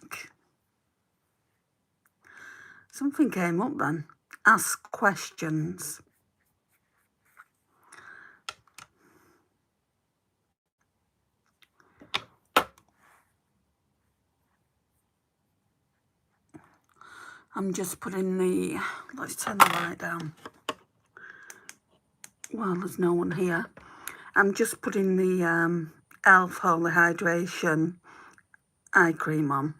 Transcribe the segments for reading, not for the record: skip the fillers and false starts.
back. Something came up then. Ask questions. I'm just putting the, let's turn the light down. Well, there's no one here. I'm just putting the e.l.f. Holy Hydration eye cream on.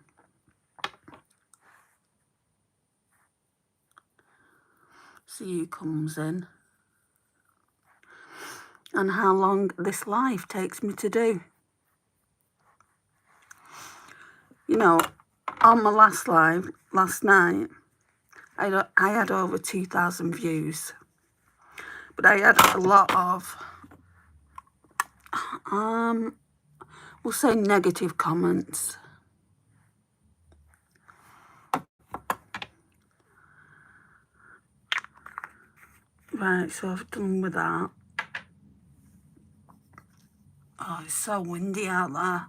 See who comes in. And how long this live takes me to do. You know, on my last live, last night, I had over 2,000 views. But I had a lot of, we'll say negative comments. Right, so I've done with that. Oh, it's so windy out there.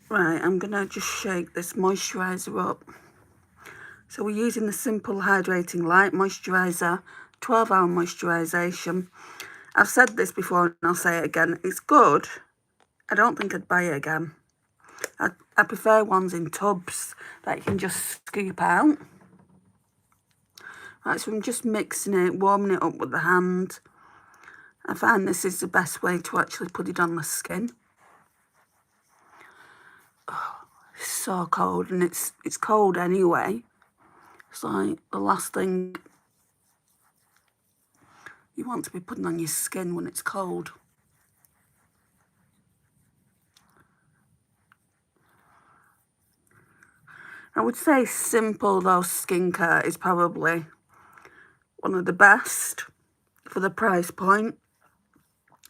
Right, I'm going to just shake this moisturiser up. So we're using the Simple Hydrating Light Moisturiser, 12-hour moisturisation. I've said this before and I'll say it again. It's good. I don't think I'd buy it again. I prefer ones in tubs that you can just scoop out. Right, so I'm just mixing it, warming it up with the hand. I find this is the best way to actually put it on the skin. Oh, it's so cold, and it's cold anyway. It's like the last thing you want to be putting on your skin when it's cold. I would say Simple, though, skincare is probably one of the best for the price point.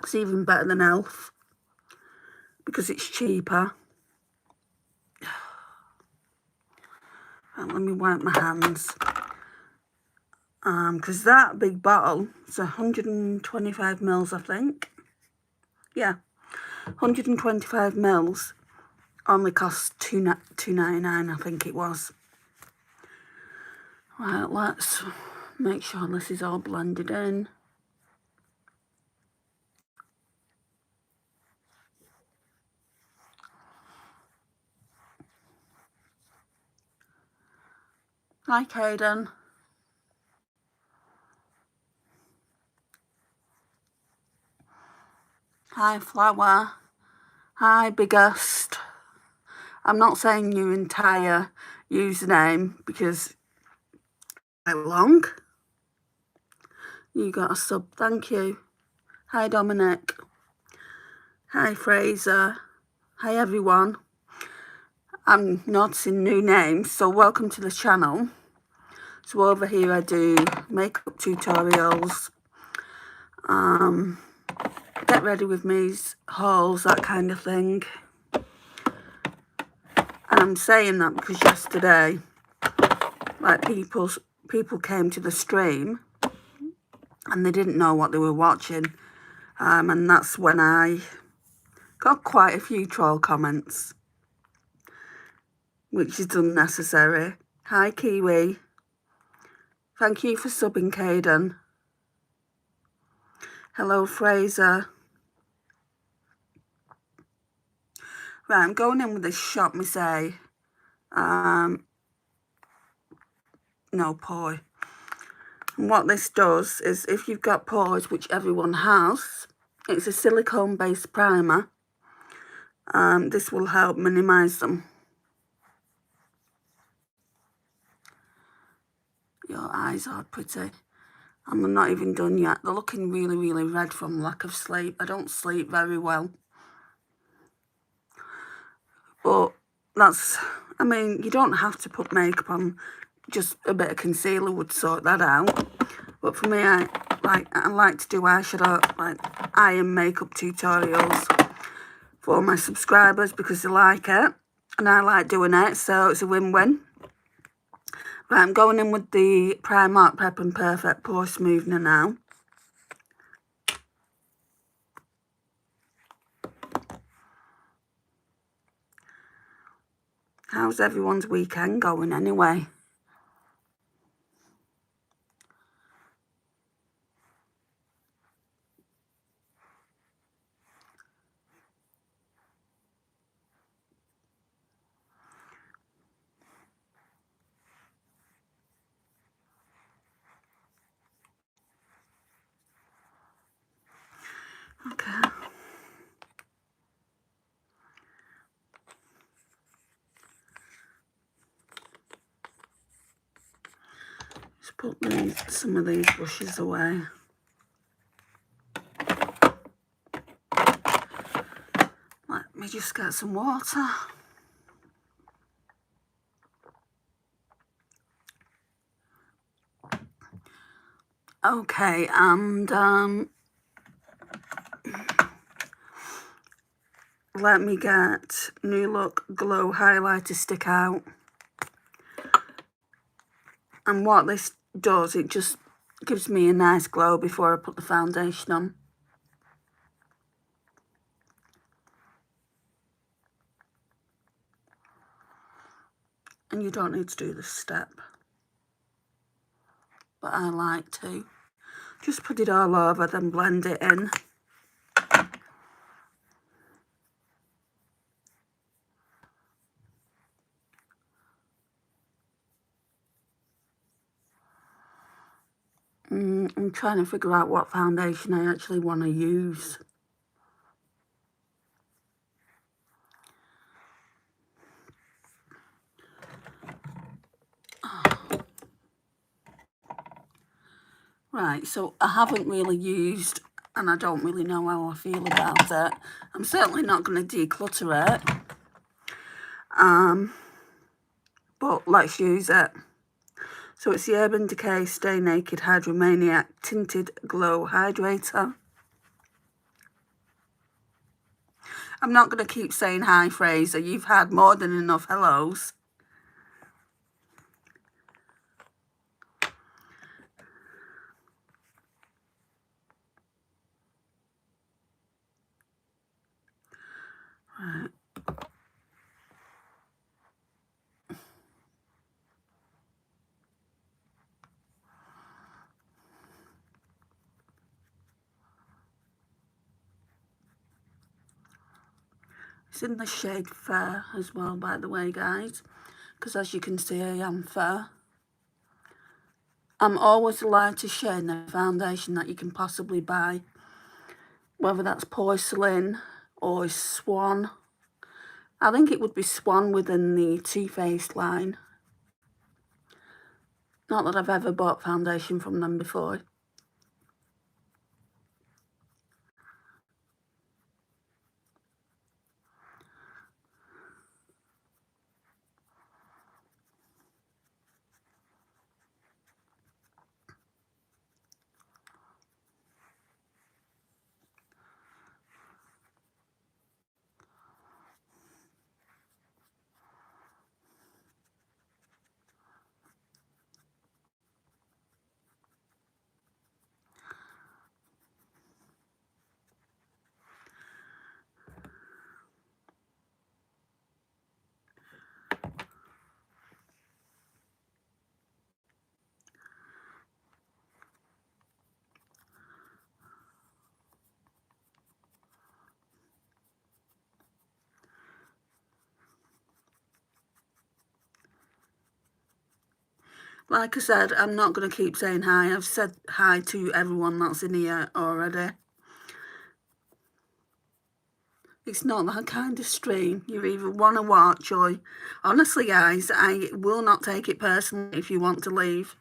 It's even better than e.l.f. because it's cheaper. Right, let me wipe my hands. Because that big bottle is 125 mils, I think. Yeah, 125 mils only cost $2.99, I think it was. Right, let's make sure this is all blended in. Hi, Caden. Hi, Flower. Hi, Biggest. I'm not saying your entire username because how long. You got a sub, thank you. Hi, Dominic. Hi, Fraser. Hi, everyone. I'm noticing new names, so welcome to the channel. So over here I do makeup tutorials, get ready with me's hauls, that kind of thing. And I'm saying that because yesterday, like people came to the stream and they didn't know what they were watching, and that's when I got quite a few troll comments, which is unnecessary. Hi, Kiwi. Thank you for subbing, Caden. Hello, Fraser. Right, I'm going in with this Shop Me Say. No pore. And what this does is, if you've got pores, which everyone has, it's a silicone-based primer. This will help minimise them. Your eyes are pretty. And they're not even done yet. They're looking really, really red from lack of sleep. I don't sleep very well. But that's, I mean, you don't have to put makeup on. Just a bit of concealer would sort that out. But for me, I like to do eyeshadow, like eye and makeup tutorials for my subscribers because they like it. And I like doing it, so it's a win-win. Right, I'm going in with the Primark Prep and Perfect Pore Smoothener now. How's everyone's weekend going anyway? Okay. Just put some of these brushes away. Let me just get some water. Okay, and let me get New Look Glow Highlighter Stick out. And what this does, it just gives me a nice glow before I put the foundation on. And you don't need to do this step, but I like to. Just put it all over, then blend it in. I'm trying to figure out what foundation I actually want to use. Right, so I haven't really used, and I don't really know how I feel about it. I'm certainly not going to declutter it. But let's use it. So it's the Urban Decay Stay Naked Hydromaniac Tinted Glow Hydrator. I'm not going to keep saying hi, Fraser. You've had more than enough hellos. Right. It's in the shade Fair as well, by the way, guys, because as you can see, I am fair. I'm always the lightest shade in the foundation that you can possibly buy, whether that's Porcelain or Swan. I think it would be Swan within the Too Faced line. Not that I've ever bought foundation from them before. Like I said, I'm not going to keep saying hi. I've said hi to everyone that's in here already. It's not that kind of stream. You either want to watch or... Honestly, guys, I will not take it personally if you want to leave.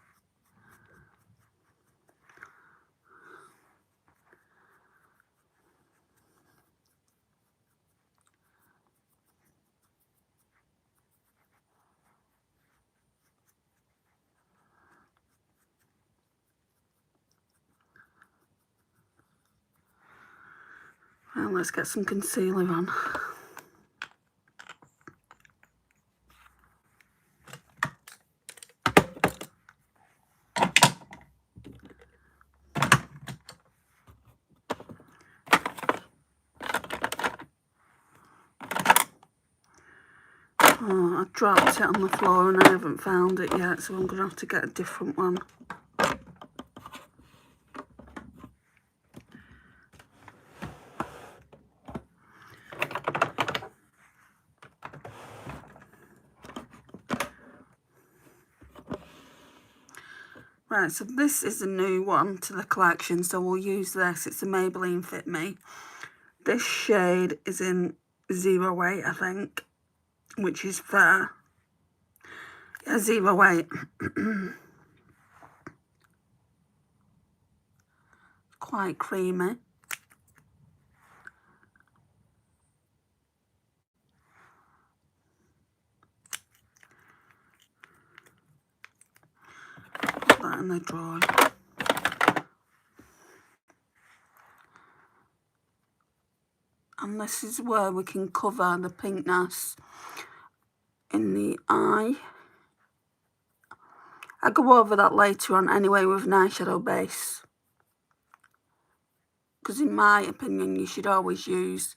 Well, let's get some concealer on. Oh, I dropped it on the floor and I haven't found it yet, so I'm going to have to get a different one. Right, so this is a new one to the collection, so we'll use this. It's a Maybelline Fit Me. This shade is in 08, I think, which is fair. Yeah, 08. Quite creamy. Put that in the drawer. And this is where we can cover the pinkness in the eye. I'll go over that later on anyway with an eyeshadow base. Because in my opinion, you should always use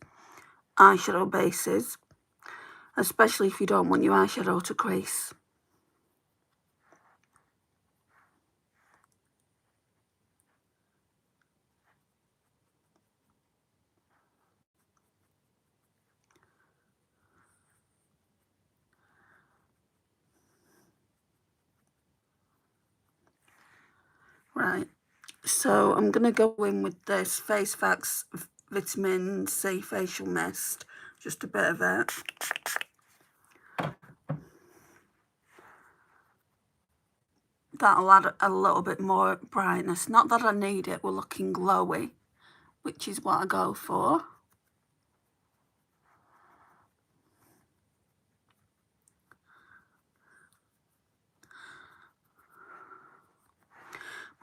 eyeshadow bases, especially if you don't want your eyeshadow to crease. Right, so I'm going to go in with this Face Facts Vitamin C Facial Mist, just a bit of it. That'll add a little bit more brightness. Not that I need it, we're looking glowy, which is what I go for.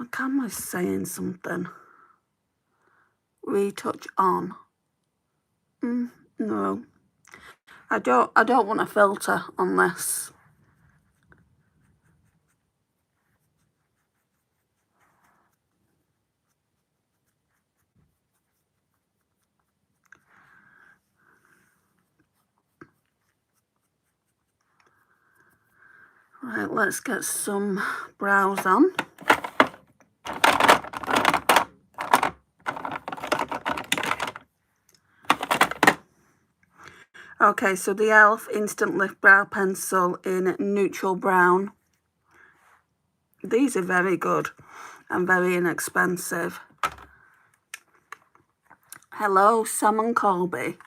My camera's saying something. Retouch on. No. I don't want a filter on this. Right, let's get some brows on. Okay, so the e.l.f. Instant Lift Brow Pencil in Neutral Brown. These are very good and very inexpensive. Hello, Sam Colby.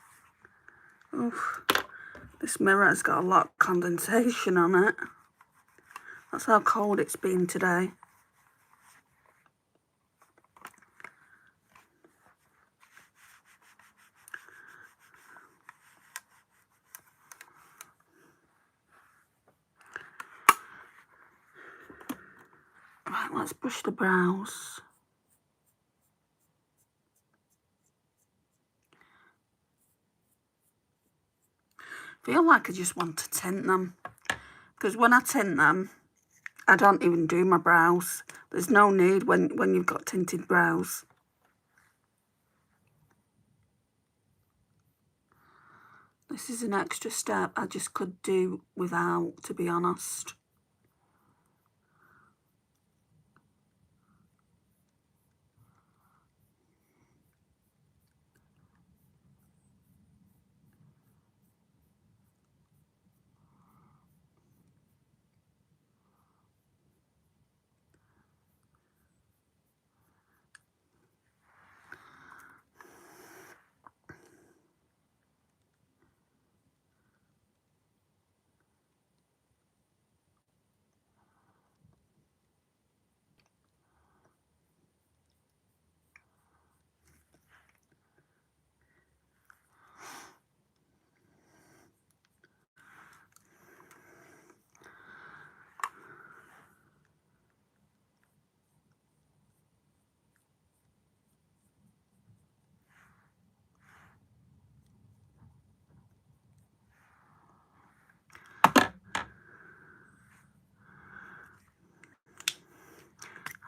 Oof, this mirror has got a lot of condensation on it. That's how cold it's been today. Right, let's brush the brows. I feel like I just want to tint them. Because when I tint them, I don't even do my brows. There's no need when you've got tinted brows. This is an extra step I just could do without, to be honest.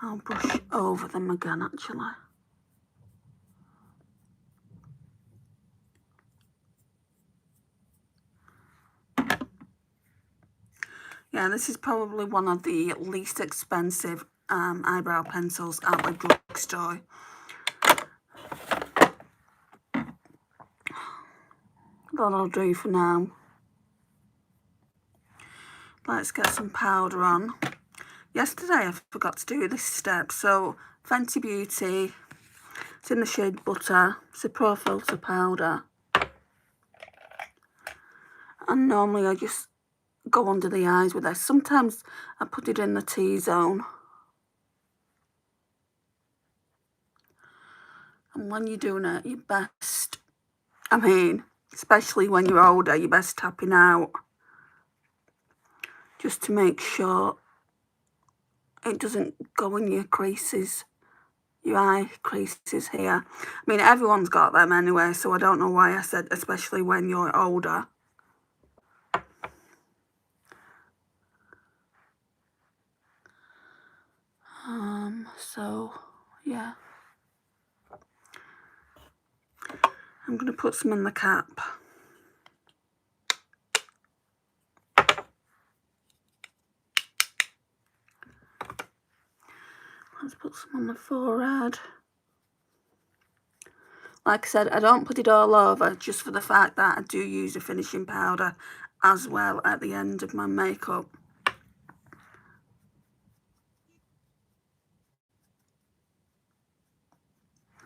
I'll brush over them again, actually. Yeah, this is probably one of the least expensive eyebrow pencils at the drugstore. That'll do for now. Let's get some powder on. Yesterday I forgot to do this step, so Fenty Beauty, it's in the shade Butter, it's a Pro Filter powder. And normally I just go under the eyes with this. Sometimes I put it in the T-zone. And when you're doing it, you're best, I mean, especially when you're older, you're best tapping out. Just to make sure it doesn't go in your creases, your eye creases here. I mean, everyone's got them anyway, so I don't know why I said especially when you're older. So, yeah. I'm going to put some in the cap. Let's put some on the forehead. Like I said, I don't put it all over, just for the fact that I do use a finishing powder as well at the end of my makeup.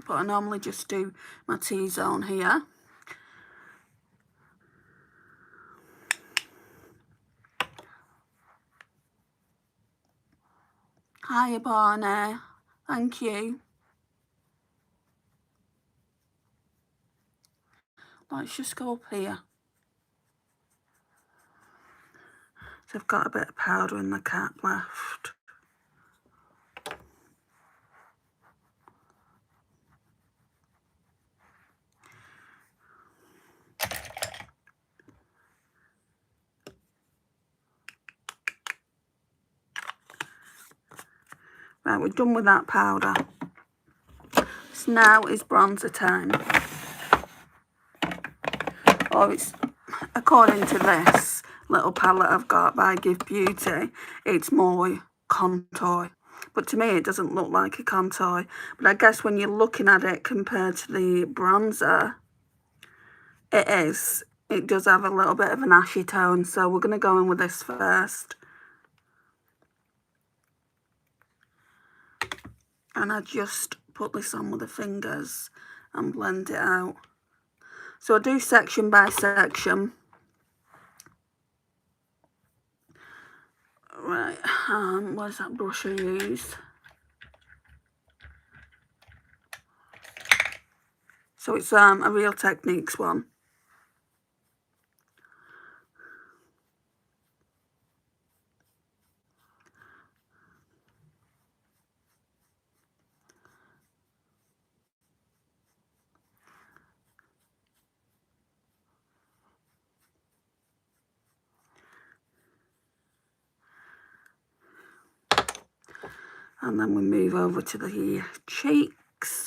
But I normally just do my T-zone here. Hiya, Barney. Thank you. Let's just go up here. So I've got a bit of powder in the cap left. Right, we're done with that powder. So now is bronzer time. Or it's, according to this little palette I've got by Give Beauty, it's more contour. But to me, it doesn't look like a contour. But I guess when you're looking at it compared to the bronzer, it is. It does have a little bit of an ashy tone. So we're going to go in with this first. And I just put this on with the fingers and blend it out. So I do section by section. Right, where's that brush I used? So it's a Real Techniques one. And then we move over to the cheeks.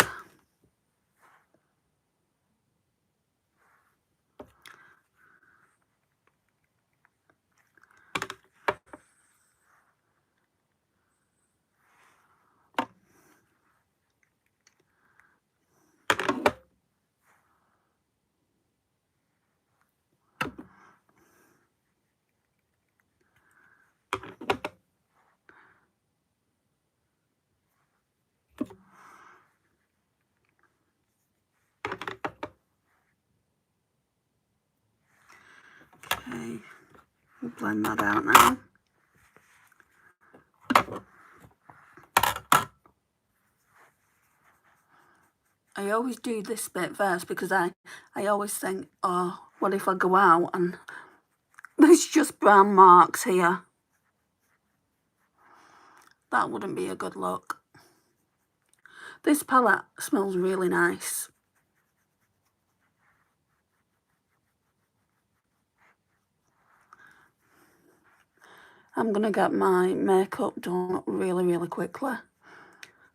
Okay, we'll blend that out now. I always do this bit first because I always think, oh, what if I go out and there's just brown marks here? That wouldn't be a good look. This palette smells really nice. I'm going to get my makeup done really, really quickly.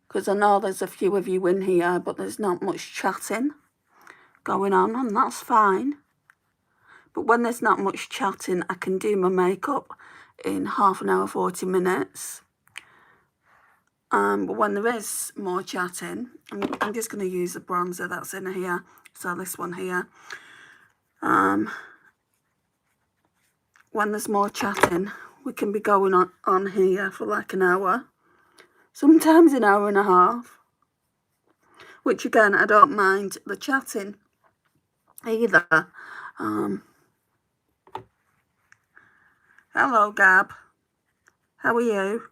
Because I know there's a few of you in here, but there's not much chatting going on, and that's fine. But when there's not much chatting, I can do my makeup in half an hour, 40 minutes. But when there is more chatting, I'm just going to use the bronzer that's in here. So this one here. When there's more chatting, we can be going on here for like an hour. Sometimes an hour and a half. Which again, I don't mind the chatting either. Hello, Gab. How are you?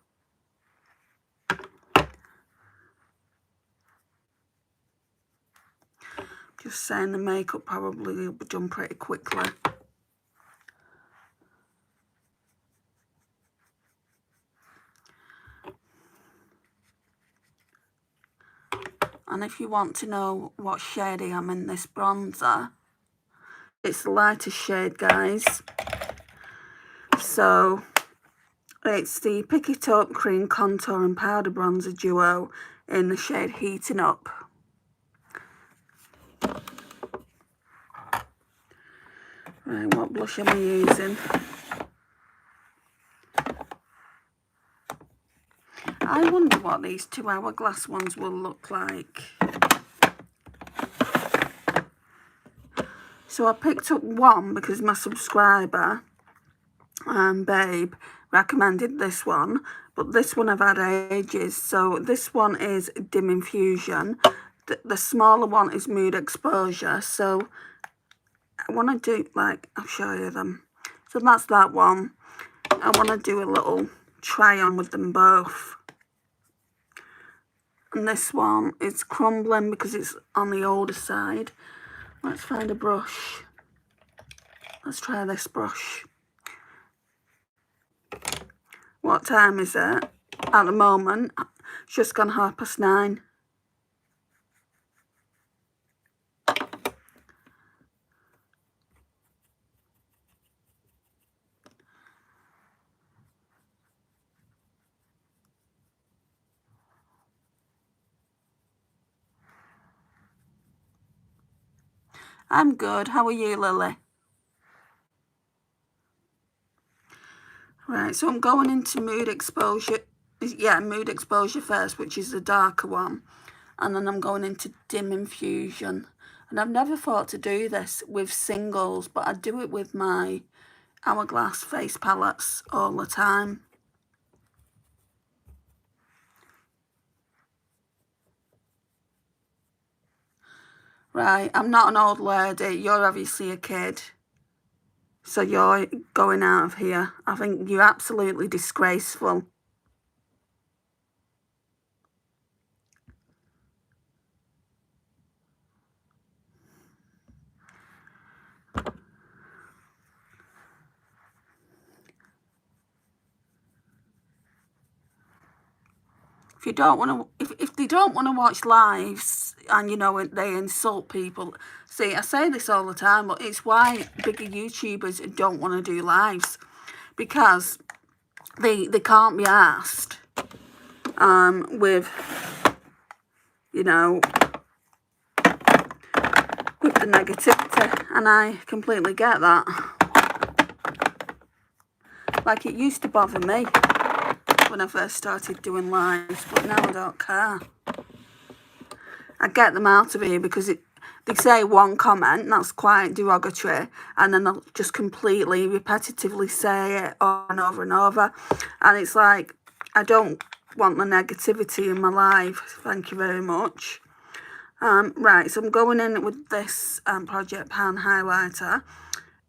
Just saying the makeup probably will be done pretty quickly. And if you want to know what shade I am in this bronzer, it's the lightest shade, guys. So it's the Pick It Up Cream Contour and Powder Bronzer Duo in the shade Heating Up. Right, what blush am I using? I wonder what these 2 Hourglass ones will look like. So I picked up one because my subscriber, Babe, recommended this one. But this one I've had ages. So this one is Dim Infusion. The smaller one is Mood Exposure. So I want to do, like, I'll show you them. So that's that one. I want to do a little try on with them both. And this one is Crumbling because it's on the older side. Let's find a brush. Let's try this brush. What time is it? At the moment, it's just gone 9:30. I'm good. How are you, Lily? Right, so I'm going into Mood Exposure. Yeah, Mood Exposure first, which is the darker one. And then I'm going into Dim Infusion. And I've never thought to do this with singles, but I do it with my Hourglass face palettes all the time. Right, I'm not an old lady. You're obviously a kid. So you're going out of here. I think you're absolutely disgraceful. If you don't want to, if they don't want to watch lives and, you know, they insult people. See, I say this all the time, but it's why bigger YouTubers don't want to do lives. Because they can't be asked with, you know, with the negativity. And I completely get that. Like, it used to bother me when I first started doing lives, but now I don't care. I get them out of here because they say one comment that's quite derogatory, and then they'll just completely repetitively say it over and over and over, and it's like, I don't want the negativity in my life. Thank you very much. Right, so I'm going in with this Project Pan highlighter.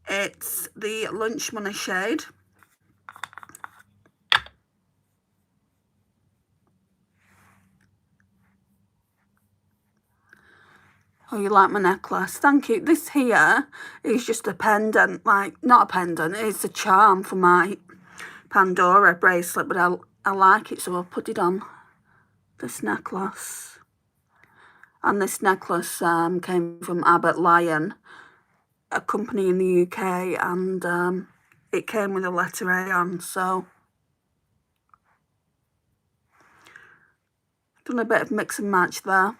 It's the Lunch Money shade. Oh, you like my necklace? Thank you. This here is just a pendant, like, not a pendant, it's a charm for my Pandora bracelet, but I like it, so I'll put it on this necklace. And this necklace came from Abbott Lion, a company in the UK, and it came with a letter A on, so done a bit of mix and match there.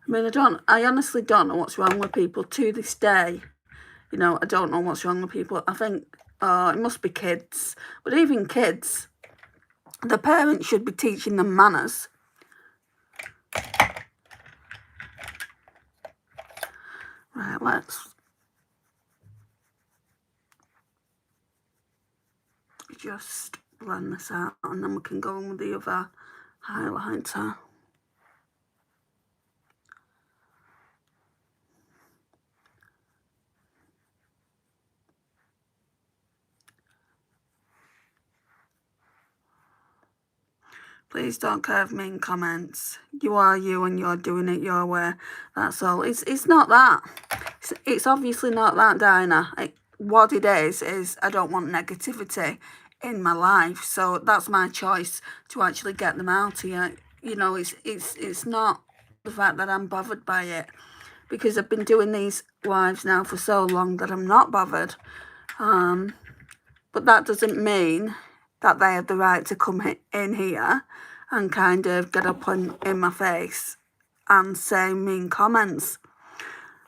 I mean, I honestly don't know what's wrong with people to this day. You know, I don't know what's wrong with people. I think, it must be kids. But even kids, the parents should be teaching them manners. Right, let's just blend this out and then we can go on with the other highlighter. Please don't curve me in comments. You are you and you're doing it your way. That's all. It's not that. It's obviously not that, Dinah. What it is I don't want negativity in my life. So that's my choice to actually get them out here. You know, it's not the fact that I'm bothered by it. Because I've been doing these lives now for so long that I'm not bothered. But that doesn't mean that they have the right to come in here and kind of get up in my face and say mean comments.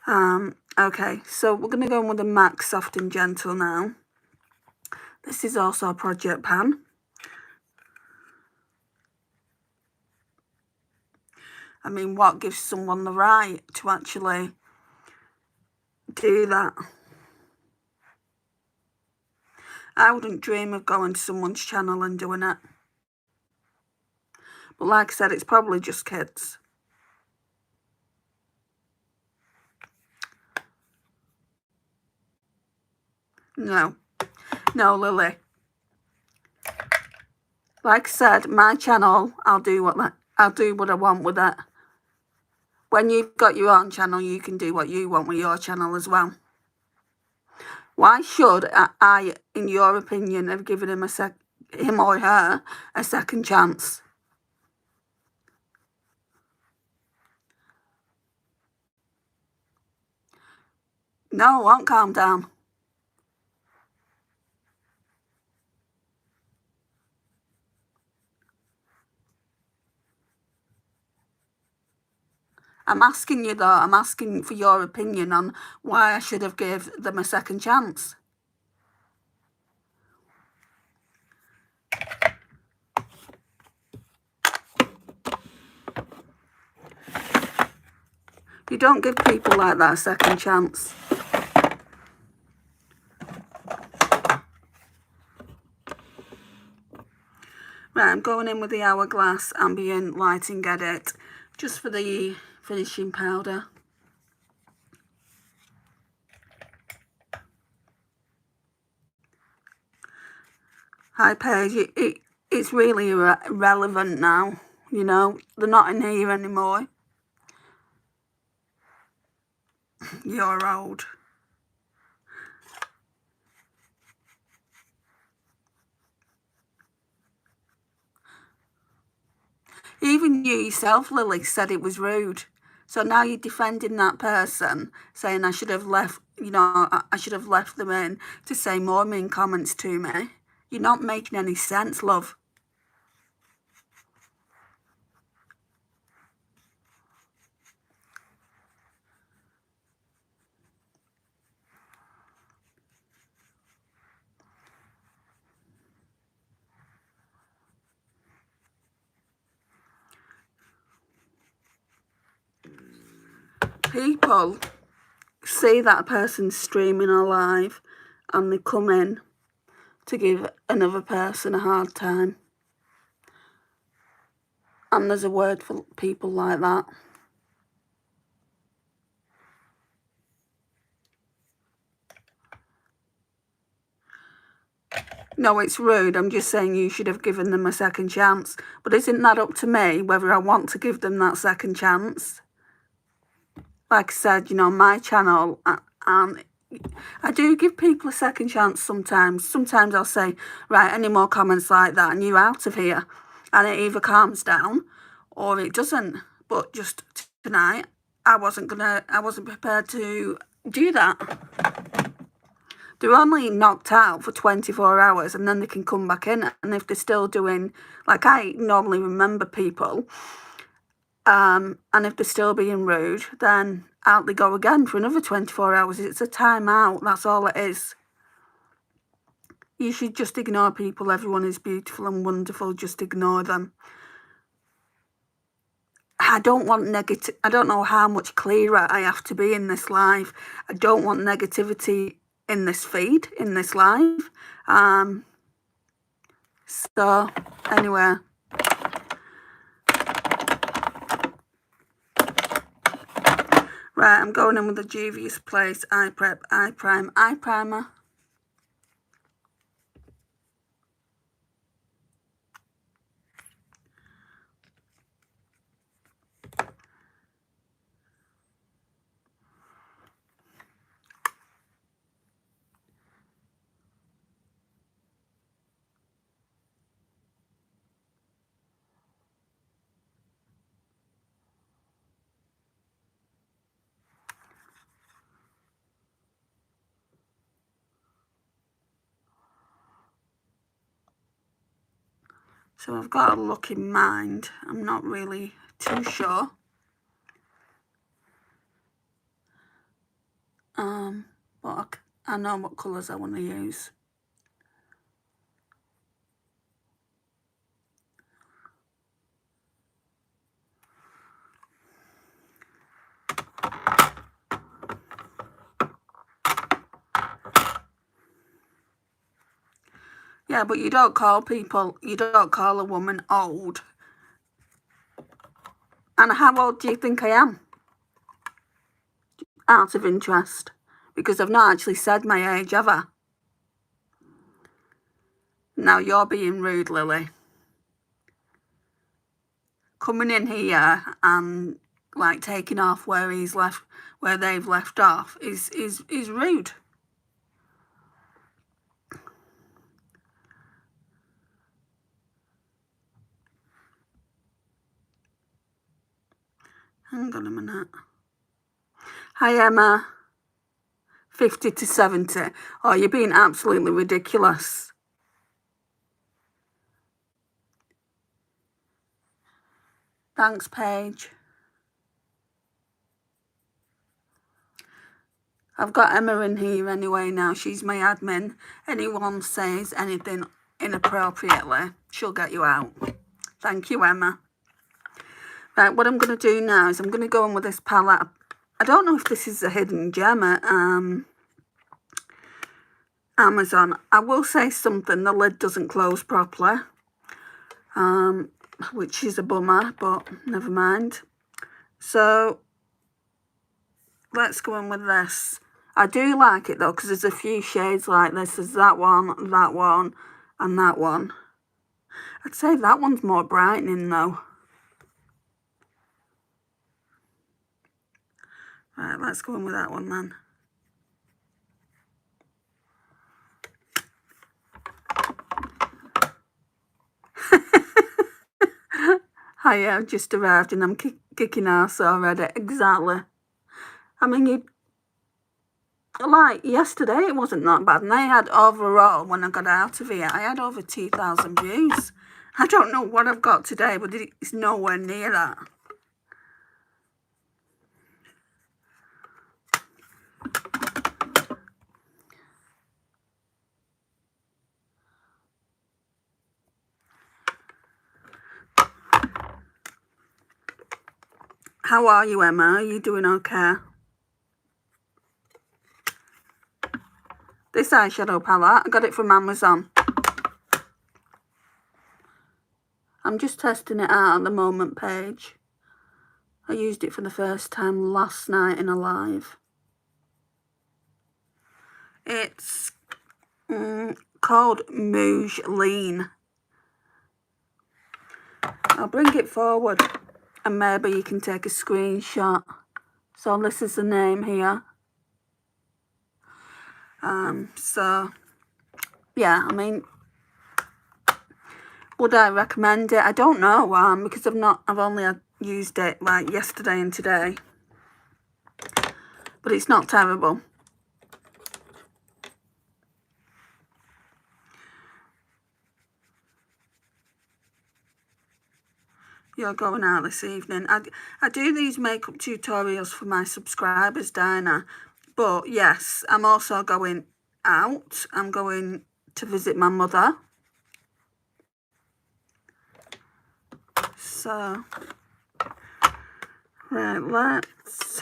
Okay, so we're going to go in with a MAC Soft and Gentle now. This is also a project pan. I mean, what gives someone the right to actually do that? I wouldn't dream of going to someone's channel and doing it. But like I said, it's probably just kids. No, Lily. Like I said, my channel, I'll do what I want with it. When you've got your own channel, you can do what you want with your channel as well. Why should I, in your opinion, have given him him or her a second chance? No, I won't calm down. I'm asking you though, I'm asking for your opinion on why I should have given them a second chance. You don't give people like that a second chance. Right, I'm going in with the Hourglass Ambient Lighting Edit, just for the finishing powder. Hi Paige, it's really irrelevant now, you know, they're not in here anymore. You're old. Even you yourself, Lily, said it was rude. So now you're defending that person, saying I should have left, you know, I should have left them in to say more mean comments to me. You're not making any sense, love. People see that a person's streaming or live and they come in to give another person a hard time. And there's a word for people like that. No, it's rude. I'm just saying you should have given them a second chance. But isn't that up to me whether I want to give them that second chance? Like I said, you know, my channel, and I do give people a second chance sometimes. Sometimes I'll say, right, any more comments like that and you're out of here. And it either calms down or it doesn't. But just tonight, I wasn't prepared to do that. They're only knocked out for 24 hours and then they can come back in. And if they're still doing, like I normally remember people, And if they're still being rude, then out they go again for another 24 hours. It's a timeout, that's all it is. You should just ignore people. Everyone is beautiful and wonderful. Just ignore them. I don't want negative. I don't know how much clearer I have to be in this live. I don't want negativity in this feed, in this live. So, anyway. Right, I'm going in with the Juvia's Place Eye Prep Eye Prime Eye Primer. So I've got a look in mind. I'm not really too sure. But I know what colours I want to use. Yeah, but you don't call a woman old. And how old do you think I am? Out of interest. Because I've not actually said my age, have I? Now you're being rude, Lily. Coming in here and like taking off where they've left off is rude. Hang on a minute. Hi, Emma. 50 to 70. Oh, you're being absolutely ridiculous. Thanks, Paige. I've got Emma in here anyway now. She's my admin. Anyone says anything inappropriately, she'll get you out. Thank you, Emma. Right, what I'm going to do now is I'm going to go in with this palette. I don't know if this is a hidden gem at Amazon. I will say something. The lid doesn't close properly, which is a bummer, but never mind. So let's go in with this. I do like it though, because there's a few shades like this. There's that one, and that one. I'd say that one's more brightening though. Right, let's go in with that one then. Hi, I've just arrived and I'm kicking ass already. Exactly. I mean, like yesterday, it wasn't that bad. And I had overall, when I got out of here, I had over 2,000 views. I don't know what I've got today, but it's nowhere near that. How are you, Emma? Are you doing okay? This eyeshadow palette, I got it from Amazon. I'm just testing it out at the moment, Paige. I used it for the first time last night in a live. It's called Mouge Lean. I'll bring it forward and maybe you can take a screenshot. So this is the name here. So yeah, I mean, would I recommend it? I don't know, because I've only used it like yesterday and today. But it's not terrible. you're going out this evening. I do these makeup tutorials for my subscribers, Dinah. But yes, I'm also going out. I'm going to visit my mother. So, right, let's...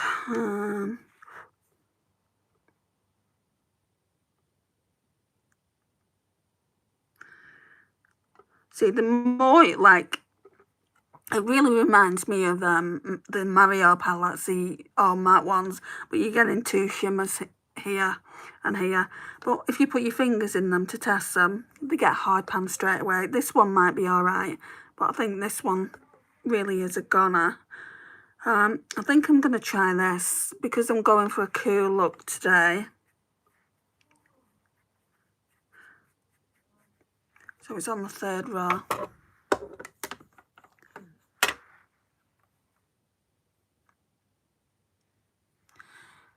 see, the more, like, it really reminds me of the Mario palettes, the all matte ones, but you're getting two shimmers here and here. But if you put your fingers in them to test them, they get hard pan straight away. This one might be all right, but I think this one really is a goner. I think I'm going to try this because I'm going for a cool look today. So it's on the 3rd row.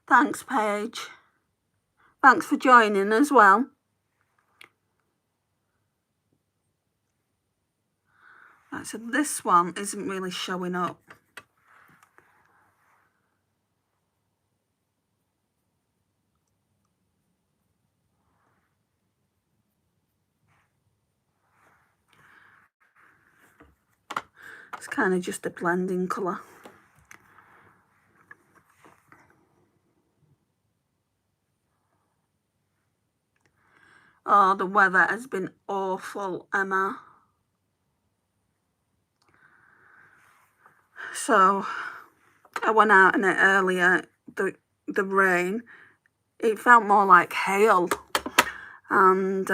Thanks, Paige. Thanks for joining as well. Right, so this one isn't really showing up. It's kind of just a blending colour. Oh, the weather has been awful, Emma. So, I went out in it earlier, the rain. It felt more like hail. And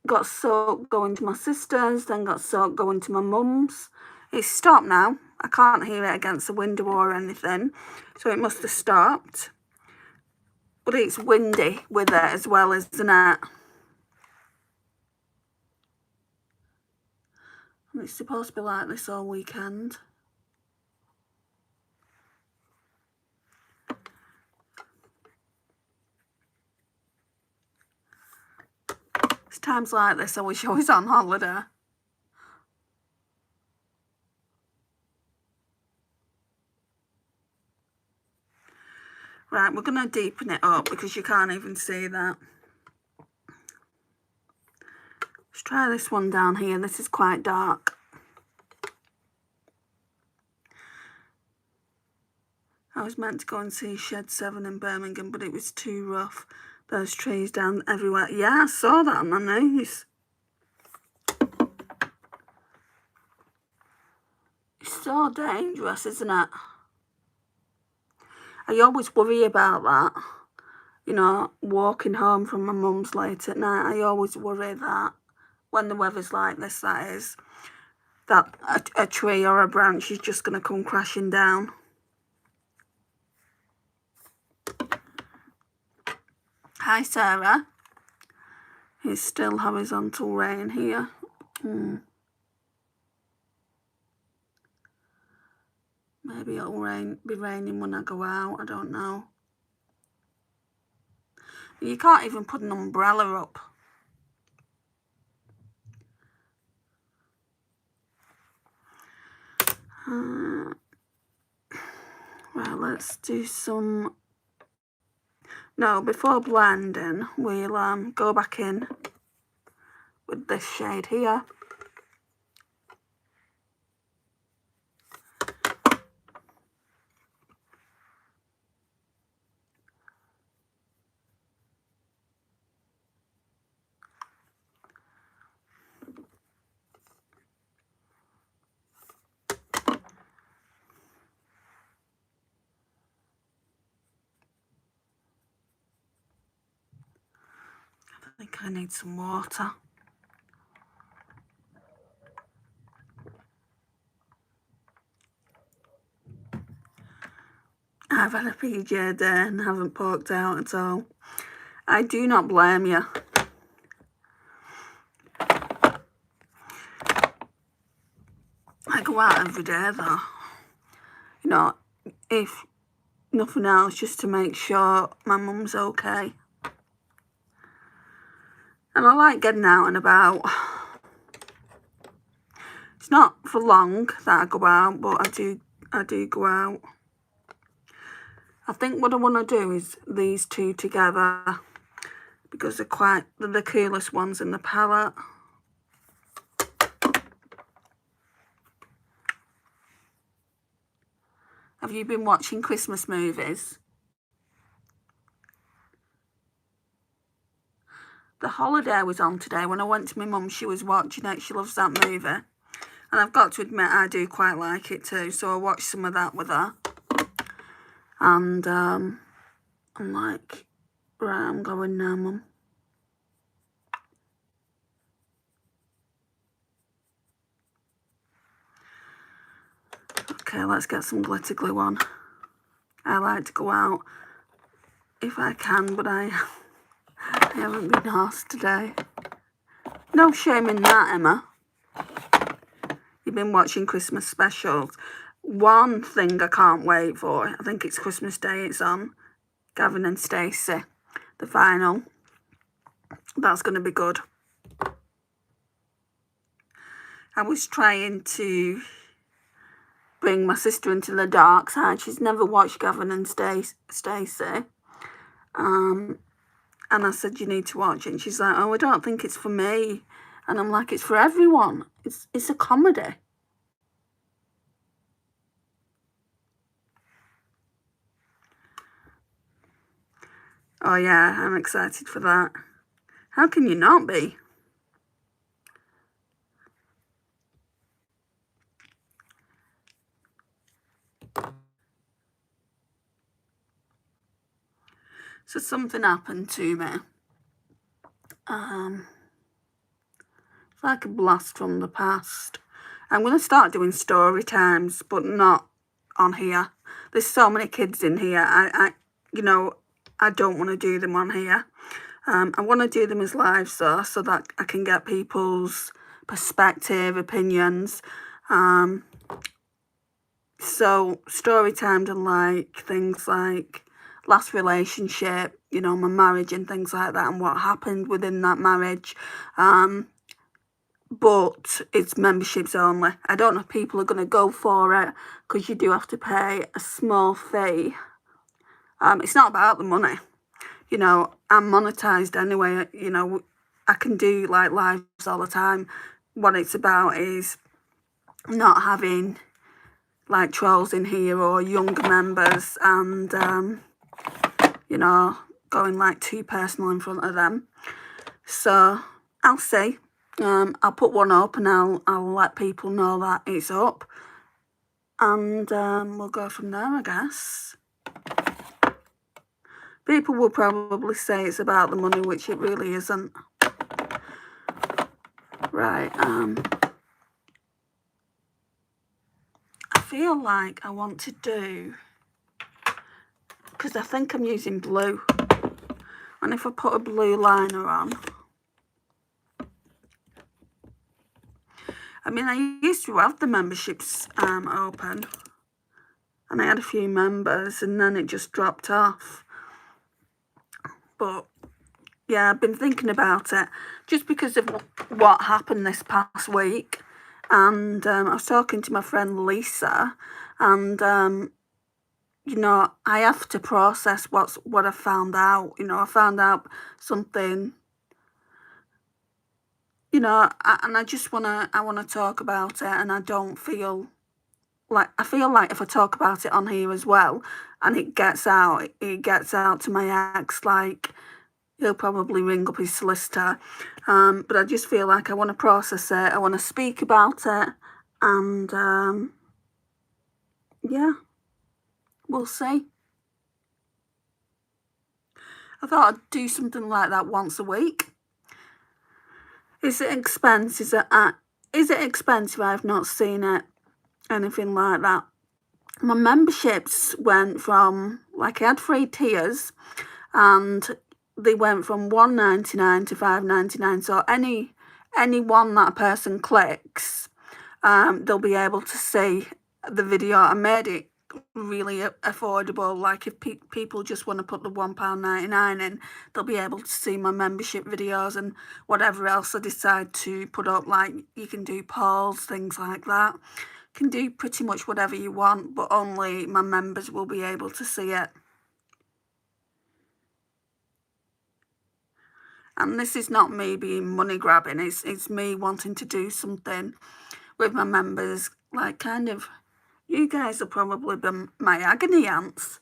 got soaked going to my sister's, then got soaked going to my mum's. It's stopped now. I can't hear it against the window or anything, so it must have stopped. But it's windy with it as well, isn't it? And it's supposed to be like this all weekend. It's times like this I wish I was on holiday. Right, we're going to deepen it up because you can't even see that. Let's try this one down here. This is quite dark. I was meant to go and see Shed 7 in Birmingham, but it was too rough. Those trees down everywhere. Yeah, I saw that on the news. It's so dangerous, isn't it? I always worry about that. You know, walking home from my mum's late at night, I always worry that when the weather's like this, that is, that a tree or a branch is just going to come crashing down. Hi, Sarah. It's still horizontal rain here. Maybe it'll be raining when I go out. I don't know. You can't even put an umbrella up. Right, let's do some... No, before blending, we'll go back in with this shade here. I think I need some water. I've had a PJ day and haven't poked out at all. I do not blame you. I go out every day though. You know, if nothing else, just to make sure my mum's okay. And I like getting out and about. It's not for long that I go out, but I do go out. I think what I want to do is these two together because they're the coolest ones in the palette. Have you been watching Christmas movies? The Holiday was on today. When I went to my mum, she was watching it. She loves that movie. And I've got to admit, I do quite like it too. So I watched some of that with her. And I'm like, right, I'm going now, Mum. Okay, let's get some glitter glue on. I like to go out if I can, but I haven't been asked today. No shame in that, Emma. You've been watching Christmas specials. One thing I can't wait for, I think it's Christmas Day it's on, Gavin and Stacey, the final. That's going to be good. I was trying to bring my sister into the dark side. She's never watched Gavin and Stacey. And I said, you need to watch it. And she's like, oh, I don't think it's for me. And I'm like, it's for everyone. It's a comedy. Oh, yeah, I'm excited for that. How can you not be? So something happened to me. It's like a blast from the past. I'm going to start doing story times, but not on here. There's so many kids in here. I don't want to do them on here. I want to do them as live so that I can get people's perspective, opinions. So story times are like things like last relationship, my marriage and things like that, and what happened within that marriage. But it's memberships only. I don't know if people are going to go for it because you do have to pay a small fee. It's not about the money. I'm monetized anyway. I can do like lives all the time. What it's about is not having like trolls in here or younger members and, going like too personal in front of them. So I'll see. I'll put one up and I'll let people know that it's up. And we'll go from there, I guess. People will probably say it's about the money, which it really isn't. Right, I feel like I want to do, because I think I'm using blue. And if I put a blue liner on, I mean, I used to have the memberships open. And I had a few members and then it just dropped off. But yeah, I've been thinking about it just because of what happened this past week. And I was talking to my friend Lisa, and I have to process what I found out. I found out something, and I just want to talk about it, and I don't feel like, if I talk about it on here as well and it gets out to my ex, like, he'll probably ring up his solicitor. But I just feel like I want to process it. I want to speak about it. And, yeah, we'll see. I thought I'd do something like that once a week. Is it expensive? Is it expensive? I've not seen it. Anything like that. My memberships went from, like, I had 3 tiers, and they went from $1.99 to $5.99. So any one that a person clicks, they'll be able to see the video. I made it really affordable. Like if people just want to put the £1.99 in, they'll be able to see my membership videos and whatever else I decide to put up. Like you can do polls, things like that. You can do pretty much whatever you want, but only my members will be able to see it. And this is not me being money grabbing, it's me wanting to do something with my members. Like kind of, you guys are probably my agony aunts.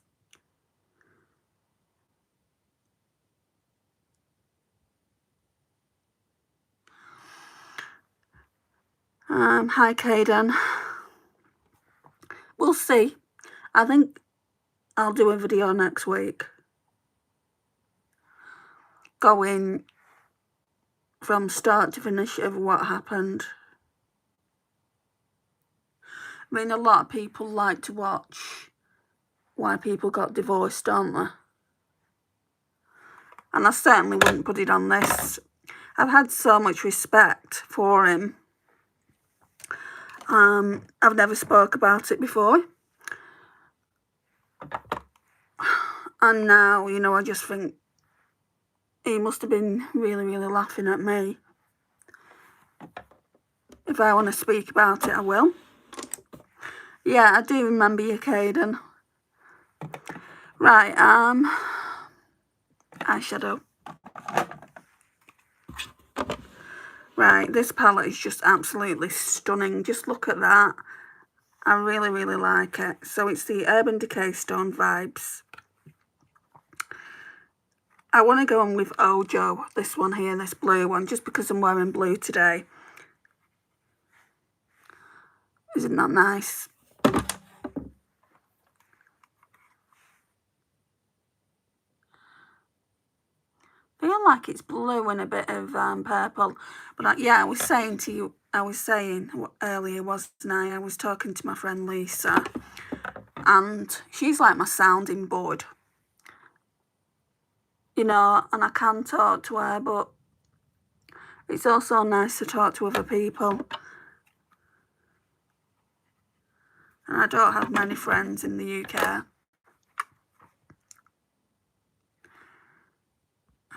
Hi Caden. We'll see. I think I'll do a video next week going from start to finish of what happened. I mean, a lot of people like to watch why people got divorced, don't they? And I certainly wouldn't put it on this. I've had so much respect for him. I've never spoke about it before. And now, you know, I just think he must have been really, really laughing at me. If I want to speak about it, I will. Yeah, I do remember you, Caden. Right, eyeshadow. Right, this palette is just absolutely stunning. Just look at that. I really, really like it. So it's the Urban Decay Stone Vibes. I want to go on with Ojo, this one here, this blue one, just because I'm wearing blue today. Isn't that nice? I feel like it's blue and a bit of purple. But yeah, I was saying earlier, wasn't I? I was talking to my friend Lisa, and she's like my sounding board. You know, and I can talk to her, but it's also nice to talk to other people. And I don't have many friends in the UK.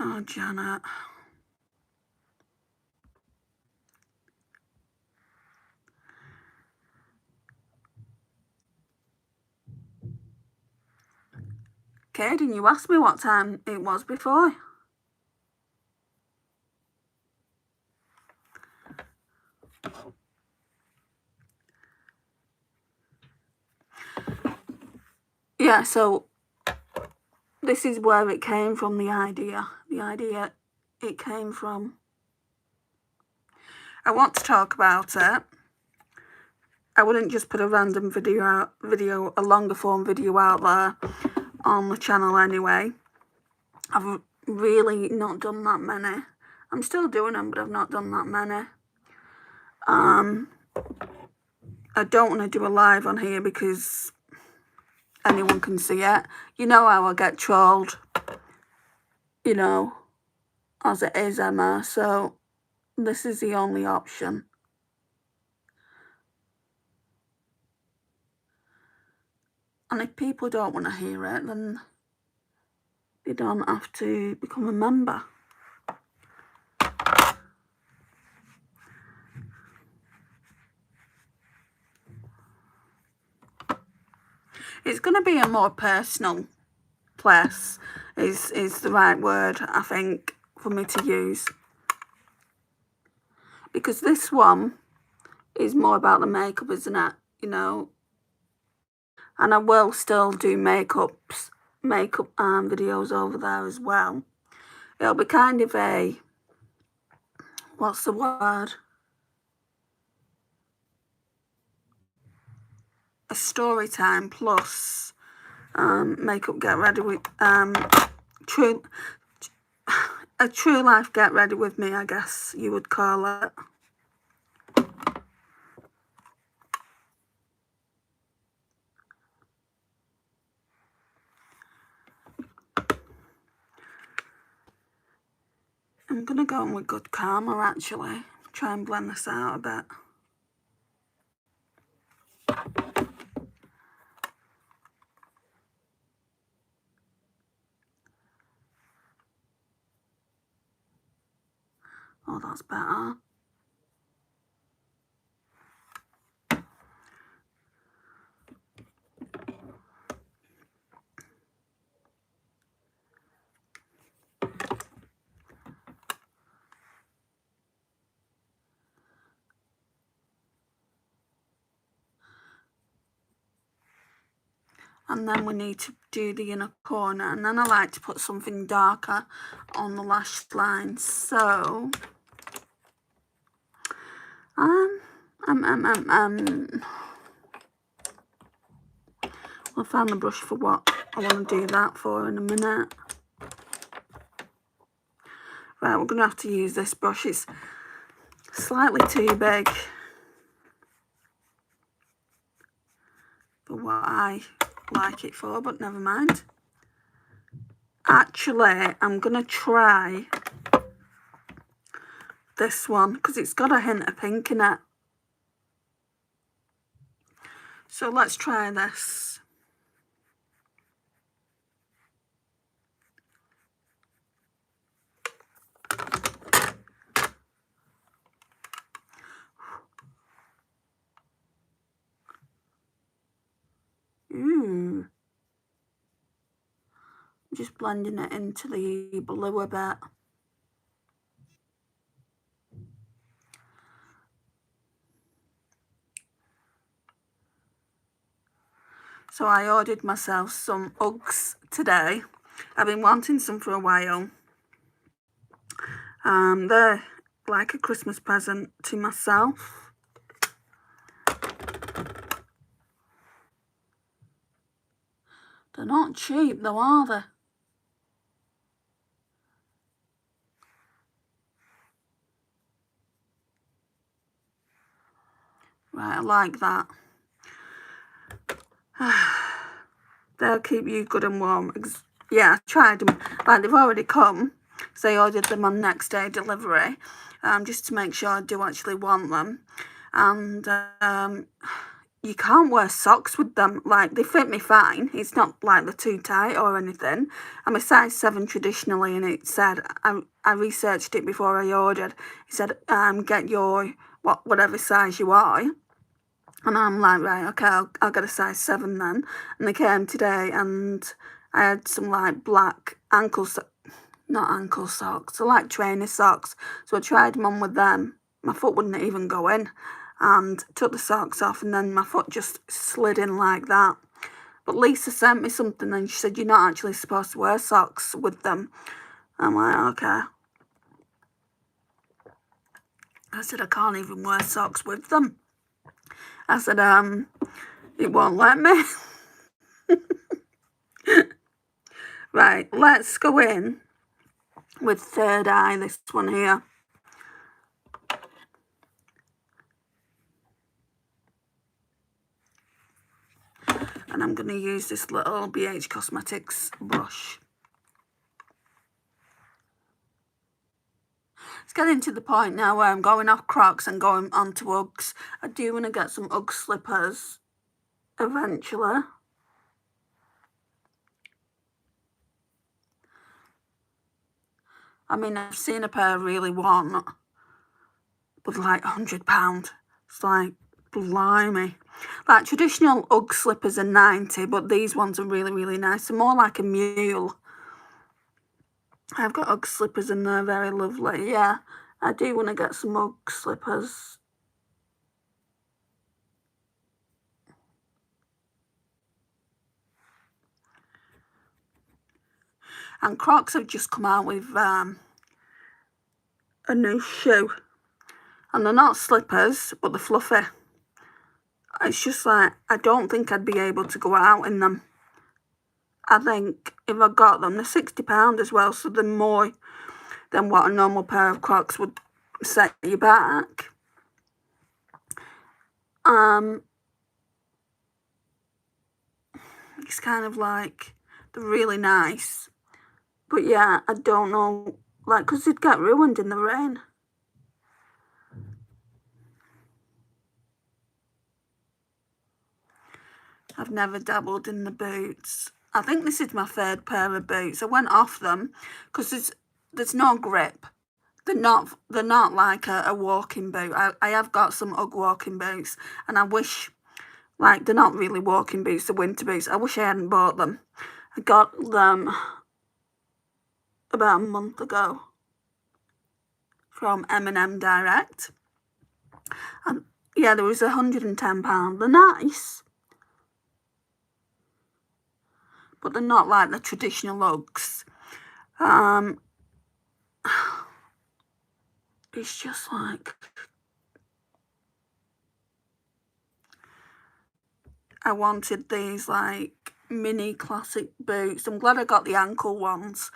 Oh, Janet. Caden, you asked me what time it was before. Yeah, so this is where it came from, the idea. The idea, it came from. I want to talk about it. I wouldn't just put a random video, a longer form video out there on the channel anyway. I've really not done that many. I'm still doing them, but I've not done that many. I don't want to do a live on here because anyone can see it. You know how I get trolled, you know, as it is, Emma. So this is the only option. And if people don't want to hear it, then they don't have to become a member. It's going to be a more personal place, is the right word, I think, for me to use. Because this one is more about the makeup, isn't it? You know. And I will still do makeup videos over there as well. It'll be kind of a, what's the word? A story time plus makeup get ready with a true life get ready with me, I guess you would call it. I'm gonna go on with Good Karma actually. Try and blend this out a bit. Oh, that's better. And then we need to do the inner corner, and then I like to put something darker on the lash line. So I'll find the brush for what I want to do that for in a minute. Right, we're going to have to use this brush. It's slightly too big for what I like it for, but never mind. Actually, I'm going to try this one because it's got a hint of pink in it. So let's try this. Ooh. Just blending it into the blue a bit. So I ordered myself some Uggs today. I've been wanting some for a while. They're like a Christmas present to myself. They're not cheap though, are they? Right, I like that. They'll keep you good and warm. Yeah, I tried them. Like, they've already come. So I ordered them on next day delivery. Just to make sure I do actually want them. And you can't wear socks with them. Like, they fit me fine. It's not like they're too tight or anything. I'm a size 7 traditionally, and it said, I researched it before I ordered. It said, get your whatever size you are. And I'm like, right, okay, I'll get a size 7 then. And they came today, and I had some like black not ankle socks, so like trainer socks. So I tried them on with them. My foot wouldn't even go in, and took the socks off, and then my foot just slid in like that. But Lisa sent me something, and she said, you're not actually supposed to wear socks with them. I'm like, okay. I said, I can't even wear socks with them. I said, it won't let me. Right, let's go in with Third Eye, this one here. And I'm going to use this little BH Cosmetics brush. It's getting to the point now where I'm going off Crocs and going on to Uggs. I do want to get some Ugg slippers eventually. I mean, I've seen a pair I really want, but like £100. It's like, blimey. Like, traditional Ugg slippers are 90, but these ones are really, really nice. They're more like a mule. I've got Ugg slippers and they're very lovely. Yeah, I do want to get some Ugg slippers. And Crocs have just come out with a new shoe. And they're not slippers, but they're fluffy. It's just like, I don't think I'd be able to go out in them. I think if I got them, they're £60 as well, so they're more than what a normal pair of Crocs would set you back. It's kind of like, they're really nice. But yeah, I don't know, like, because they'd get ruined in the rain. I've never dabbled in the boots. I think this is my third pair of boots. I went off them because there's no grip. they're not like a walking boot. I have got some UGG walking boots, and I wish, like, they're not really walking boots, they're winter boots. I wish I hadn't bought them. I got them about a month ago from M&M Direct. And yeah, there was £110. They're nice, but they're not like the traditional Uggs. It's just like, I wanted these like mini classic boots. I'm glad I got the ankle ones,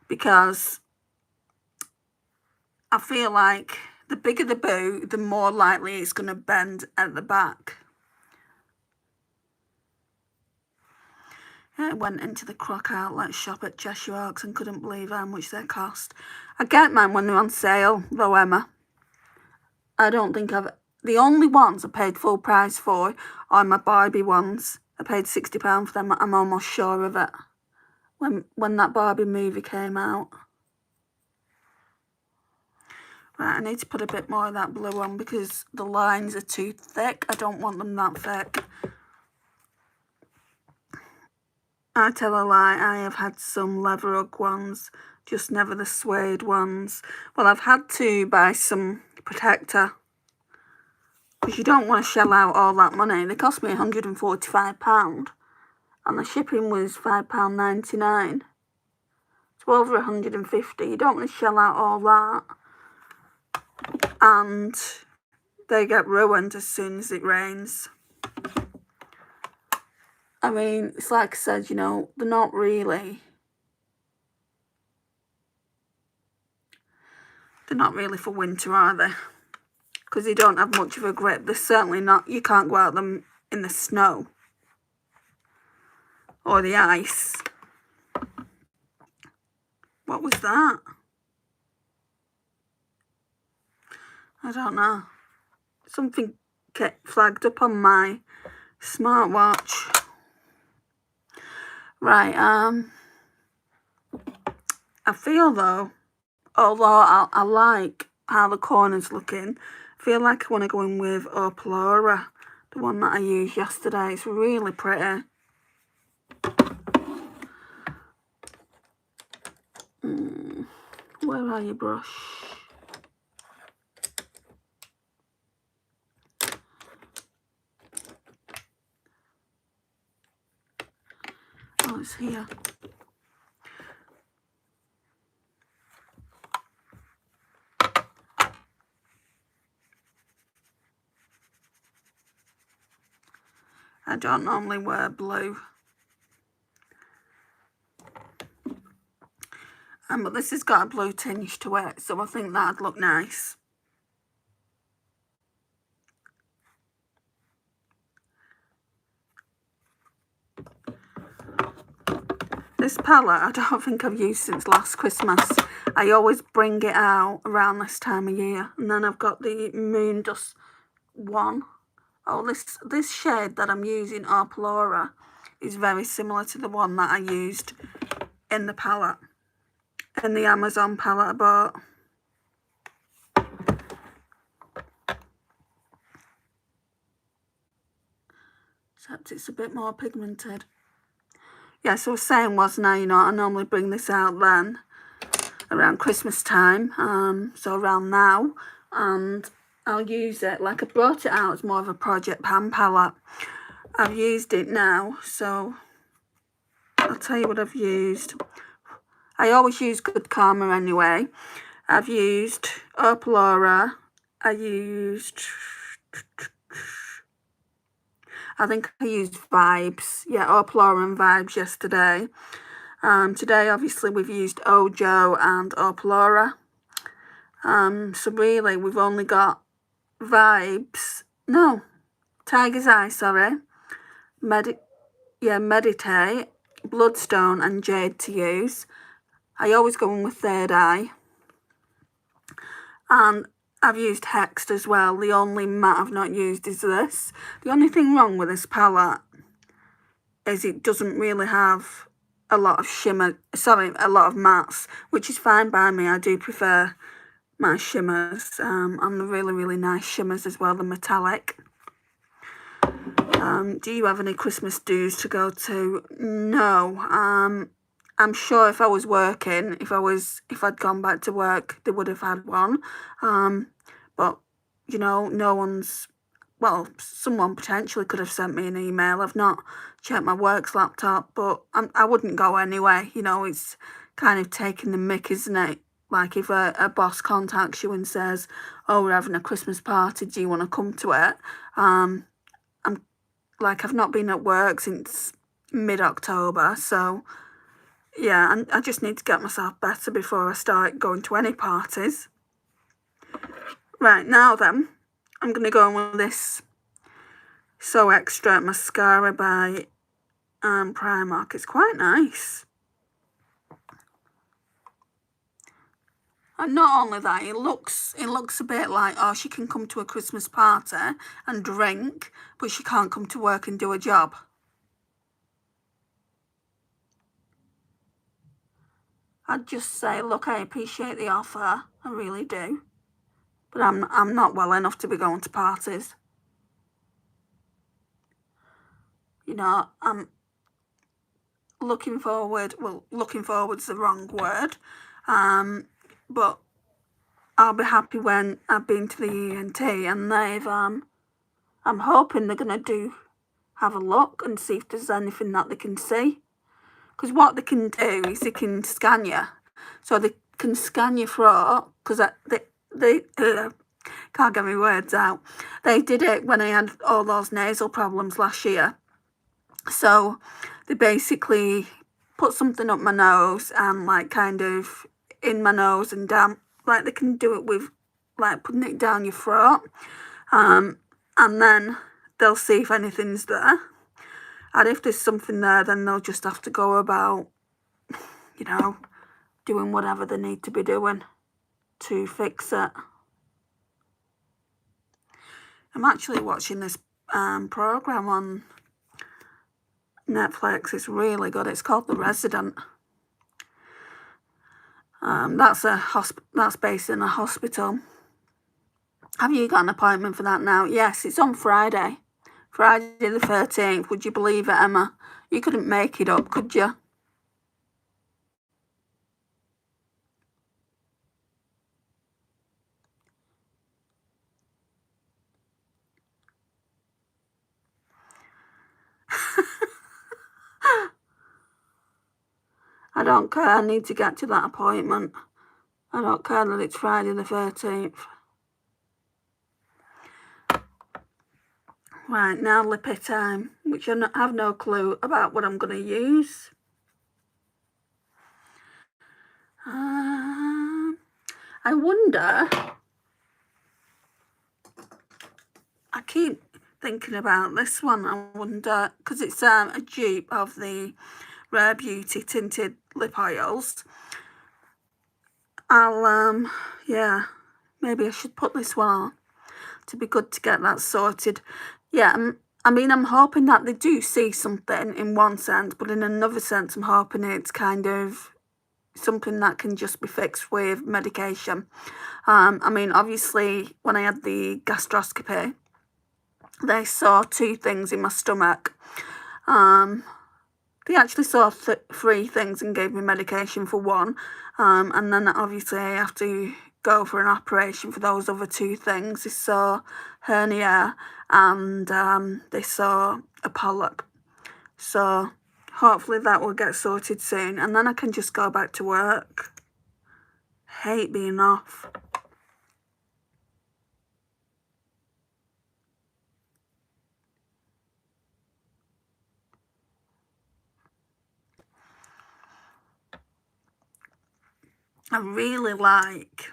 because I feel like the bigger the boot, the more likely it's going to bend at the back. I went into the Croc outlet shop at Cheshire Oaks and couldn't believe how much they cost. I get mine when they're on sale, though, Emma. I don't think the only ones I paid full price for are my Barbie ones. I paid £60 for them, I'm almost sure of it, when that Barbie movie came out. Right, I need to put a bit more of that blue on because the lines are too thick. I don't want them that thick. I tell a lie, I have had some leather Ugg ones, just never the suede ones. Well, I've had to buy some protector, because you don't want to shell out all that money. They cost me £145, and the shipping was £5.99. So over £150. You don't want to shell out all that, and they get ruined as soon as it rains. I mean, it's like I said, you know, they're not really for winter, are they? Because they don't have much of a grip. They're certainly not, you can't go out them in the snow or the ice. What was that? I don't know. Something kept flagged up on my smartwatch. Right, I feel though, although I like how the corner's looking, I feel like I want to go in with Opalora, the one that I used yesterday. It's really pretty. Where are you, brush? Oh, it's here. I don't normally wear blue. But this has got a blue tinge to it, so I think that'd look nice. This palette, I don't think I've used since last Christmas. I always bring it out around this time of year. And then I've got the Moon Dust one. Oh, this shade that I'm using, Opalora, is very similar to the one that I used in the palette, in the Amazon palette I bought. Except it's a bit more pigmented. Yeah, so I was saying, wasn't I, you know, I normally bring this out then, around Christmas time, so around now, and I'll use it, like I brought it out as more of a Project Pan palette. I've used it now, so I'll tell you what I've used. I always use Good Karma anyway. I've used Opalora. I think I used Vibes. Yeah, Opalora and Vibes yesterday. Today, obviously, we've used Ojo and Opalora. So really, we've only got Vibes. No, Tiger's Eye, sorry. Meditate, Bloodstone and Jade to use. I always go in with Third Eye. And I've used Hexed as well. The only matte I've not used is this. The only thing wrong with this palette is it doesn't really have a lot of shimmer, a lot of mattes, which is fine by me. I do prefer my shimmers, and the really, really nice shimmers as well, the metallic. Do you have any Christmas do's to go to? No. I'm sure if I was working, if I'd gone back to work, they would have had one. But, you know, no one's, well, someone potentially could have sent me an email. I've not checked my work's laptop, but I wouldn't go anyway. You know, it's kind of taking the mick, isn't it? Like if a boss contacts you and says, oh, we're having a Christmas party, do you want to come to it? I've not been at work since mid-October, so yeah, I just need to get myself better before I start going to any parties. Right, now then, I'm going to go on with this So Extra mascara by Primark. It's quite nice. And not only that, it looks a bit like, oh, she can come to a Christmas party and drink, but she can't come to work and do a job. I'd just say, look, I appreciate the offer, I really do, but I'm not well enough to be going to parties. You know, I'm looking forward, well, looking forward's the wrong word, but I'll be happy when I've been to the ENT and they've, I'm hoping they're going to have a look and see if there's anything that they can see. Because what they can do is they can scan you. So they can scan your throat, because they can't get my words out. They did it when I had all those nasal problems last year. So they basically put something up my nose and like kind of in my nose and down, like they can do it with like putting it down your throat, and then they'll see if anything's there, and if there's something there, then they'll just have to go about, you know, doing whatever they need to be doing to fix it. I'm actually watching this program on Netflix. It's really good. It's called The Resident. That's based in a hospital. Have you got an appointment for that now? Yes, it's on Friday the 13th. Would you believe it, Emma? You couldn't make it up, could you? I don't care. I need to get to that appointment. I don't care that it's Friday the 13th. Right, now lippy time, which I have no clue about what I'm going to use. I wonder, I keep thinking about this one. I wonder, because it's a dupe of the Rare Beauty tinted lip oils. Yeah, maybe I should put this one on to be good to get that sorted. Yeah, I mean, I'm hoping that they do see something in one sense, but in another sense, I'm hoping it's kind of something that can just be fixed with medication. I mean, obviously, when I had the gastroscopy, they saw 2 things in my stomach. They actually saw 3 things and gave me medication for 1. And then obviously I have to go for an operation for those other 2 things. They saw hernia and they saw a polyp. So hopefully that will get sorted soon, and then I can just go back to work. Hate being off. I really like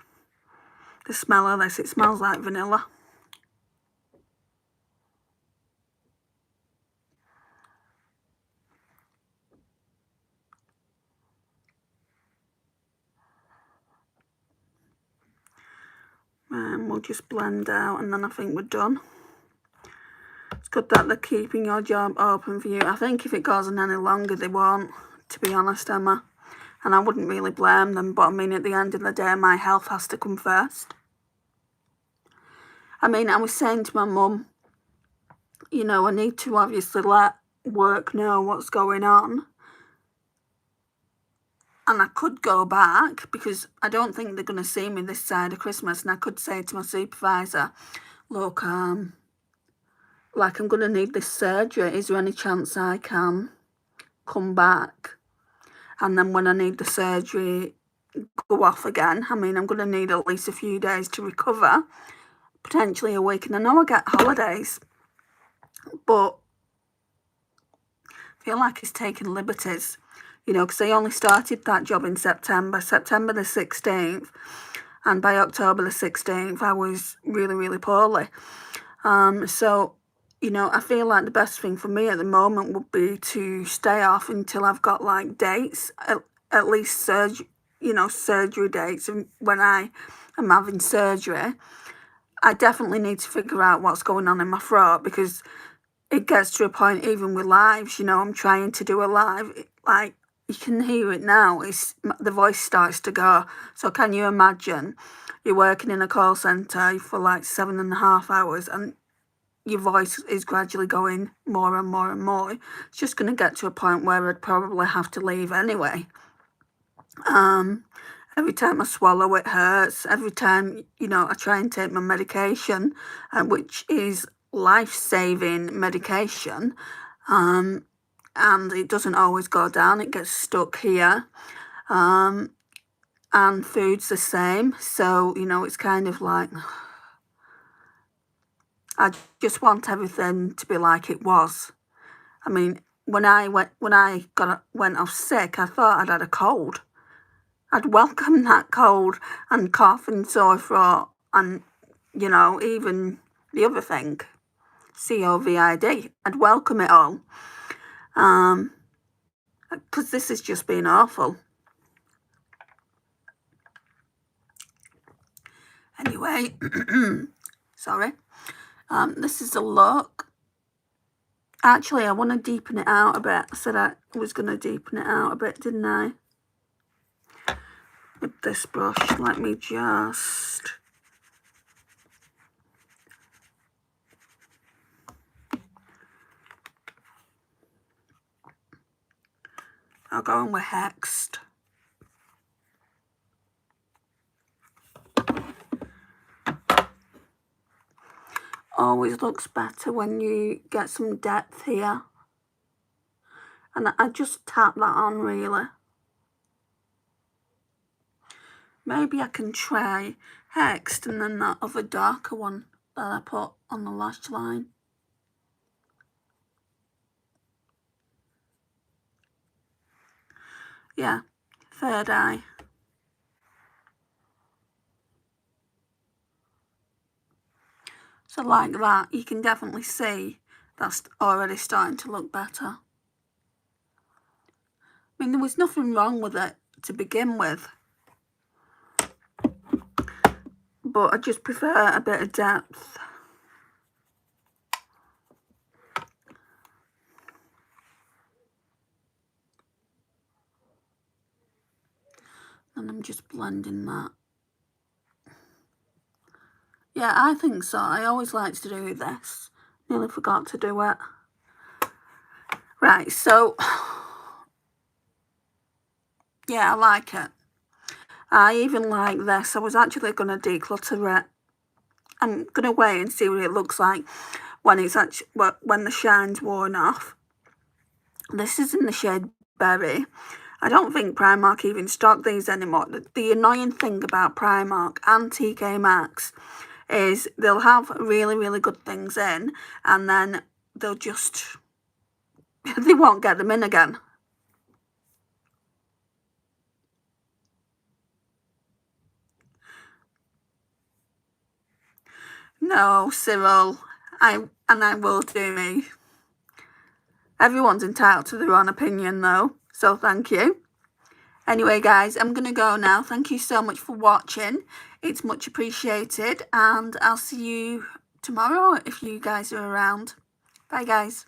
the smell of this. It smells like vanilla. And we'll just blend out, and then I think we're done. It's good that they're keeping your job open for you. I think if it goes on any longer, they won't, to be honest, Emma. And I wouldn't really blame them, but I mean, at the end of the day, my health has to come first. I mean, I was saying to my mum, you know, I need to obviously let work know what's going on. And I could go back because I don't think they're going to see me this side of Christmas. And I could say to my supervisor, look, like I'm going to need this surgery. Is there any chance I can come back? And then when I need the surgery, go off again. I mean, I'm going to need at least a few days to recover, potentially a week. And I know I get holidays, but I feel like it's taking liberties, you know, because I only started that job in September the 16th. And by October the 16th, I was really, really poorly. So, you know, I feel like the best thing for me at the moment would be to stay off until I've got like dates, at least surgery dates. And when I am having surgery, I definitely need to figure out what's going on in my throat, because it gets to a point, even with lives, you know, I'm trying to do a live, like you can hear it now, the voice starts to go. So can you imagine you're working in a call centre for like 7.5 hours and your voice is gradually going more and more and more. It's just going to get to a point where I'd probably have to leave anyway. Every time I swallow, it hurts. Every time, you know, I try and take my medication, which is life-saving medication, and it doesn't always go down. It gets stuck here. And food's the same. So, you know, it's kind of like, I just want everything to be like it was. I mean, when I went off sick, I thought I'd had a cold. I'd welcome that cold and cough and sore throat, and, you know, even the other thing, COVID. I'd welcome it all. Because this has just been awful. Anyway, sorry. This is a look. Actually, I want to deepen it out a bit. I said I was going to deepen it out a bit, didn't I? With this brush, let me just... I'll go in with Hexed. Always looks better when you get some depth here. And I just tap that on, really. Maybe I can try Hexed and then that other darker one that I put on the lash line. Yeah, third eye. So like that, you can definitely see that's already starting to look better. I mean, there was nothing wrong with it to begin with, but I just prefer a bit of depth. And I'm just blending that. Yeah, I think so. I always like to do this. Nearly forgot to do it. Right, so... yeah, I like it. I even like this. I was actually going to declutter it. I'm going to wait and see what it looks like when it's actually, when the shine's worn off. This is in the shade Berry. I don't think Primark even stock these anymore. The annoying thing about Primark and TK Maxx is they'll have really, really good things in, and then they'll just, they won't get them in again. No, Cyril, I will do me. Everyone's entitled to their own opinion though, so thank you. Anyway, guys, I'm going to go now. Thank you so much for watching. It's much appreciated, and I'll see you tomorrow if you guys are around. Bye, guys.